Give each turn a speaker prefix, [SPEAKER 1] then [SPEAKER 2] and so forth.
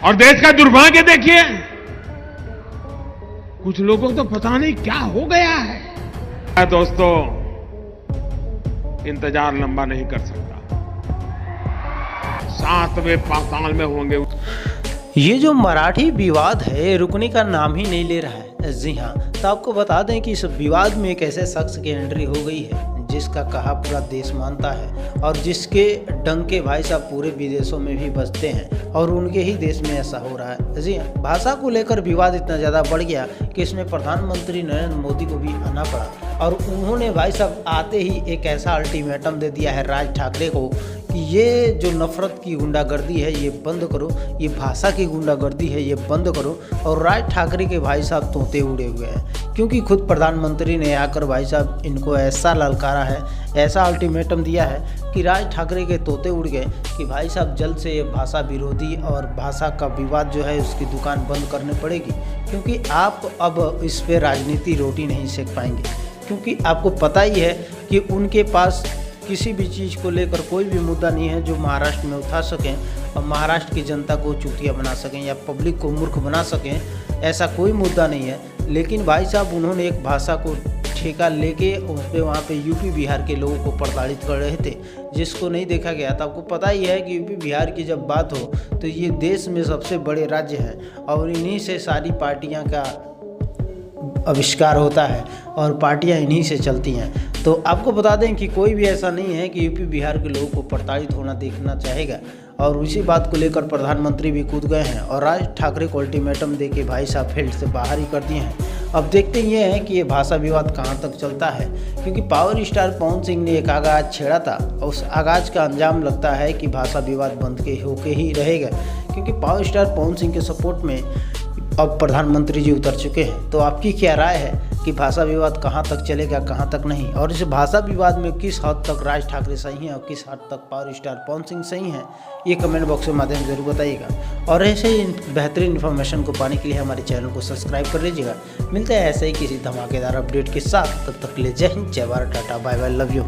[SPEAKER 1] और देश का दुर्भाग्य देखिए, कुछ लोगों को तो पता नहीं क्या हो गया है। दोस्तों, इंतजार लंबा नहीं कर सकता, 7वें पाताल में होंगे।
[SPEAKER 2] ये जो मराठी विवाद है रुकने का नाम ही नहीं ले रहा है। जी हाँ, तो आपको बता दें कि इस विवाद में एक ऐसे शख्स की एंट्री हो गई है जिसका कहा पूरा देश मानता है और जिसके डंके भाई साहब पूरे विदेशों में भी बजते हैं और उनके ही देश में ऐसा हो रहा है। जी हाँ, भाषा को लेकर विवाद इतना ज़्यादा बढ़ गया कि इसमें प्रधानमंत्री नरेंद्र मोदी को भी आना पड़ा और उन्होंने भाई साहब आते ही एक ऐसा अल्टीमेटम दे दिया है राज ठाकरे को कि ये जो नफरत की गुंडागर्दी है ये बंद करो, ये भाषा की गुंडागर्दी है ये बंद करो। और राज ठाकरे के भाई साहब तोते उड़े हुए हैं, क्योंकि खुद प्रधानमंत्री ने आकर भाई साहब इनको ऐसा ललकारा है, ऐसा अल्टीमेटम दिया है कि राज ठाकरे के तोते उड़ गए कि भाई साहब जल्द से ये भाषा विरोधी और भाषा का विवाद जो है उसकी दुकान बंद करनी पड़ेगी, क्योंकि आप अब इस पर राजनीति रोटी नहीं सेक पाएंगे। क्योंकि आपको पता ही है कि उनके पास किसी भी चीज़ को लेकर कोई भी मुद्दा नहीं है जो महाराष्ट्र में उठा सकें और महाराष्ट्र की जनता को चूतिया बना सकें या पब्लिक को मूर्ख बना सकें, ऐसा कोई मुद्दा नहीं है। लेकिन भाई साहब उन्होंने एक भाषा को ठेका लेके उस पर वहाँ पे यूपी बिहार के लोगों को प्रताड़ित कर रहे थे, जिसको नहीं देखा गया था। आपको पता ही है कि यूपी बिहार की जब बात हो तो ये देश में सबसे बड़े राज्य हैं और इन्हीं से सारी पार्टियाँ का आविष्कार होता है और पार्टियां इन्हीं से चलती हैं। तो आपको बता दें कि कोई भी ऐसा नहीं है कि यूपी बिहार के लोगों को प्रताड़ित होना देखना चाहेगा और उसी बात को लेकर प्रधानमंत्री भी कूद गए हैं और राज ठाकरे को अल्टीमेटम दे के भाई साहब फील्ड से बाहर ही कर दिए हैं। अब देखते ये हैं कि ये भाषा विवाद कहाँ तक चलता है, क्योंकि पावर स्टार पवन सिंह ने एक आगाज छेड़ा था और उस आगाज का अंजाम लगता है कि भाषा विवाद बंद के होके ही रहेगा, क्योंकि पावर स्टार पवन सिंह के सपोर्ट में अब प्रधानमंत्री जी उतर चुके हैं। तो आपकी क्या राय है कि भाषा विवाद कहाँ तक चलेगा कहाँ तक नहीं, और इस भाषा विवाद में किस हद तक राज ठाकरे सही हैं और किस हद तक पावर स्टार पवन सिंह सही हैं, ये कमेंट बॉक्स के माध्यम से जरूर बताइएगा। और ऐसे ही बेहतरीन इन्फॉर्मेशन को पाने के लिए हमारे चैनल को सब्सक्राइब कर लीजिएगा। मिलते हैं ऐसे ही किसी धमाकेदार अपडेट के साथ, तब तक के लिए जय हिंद, जय Bharat, tata, bye bye, love you.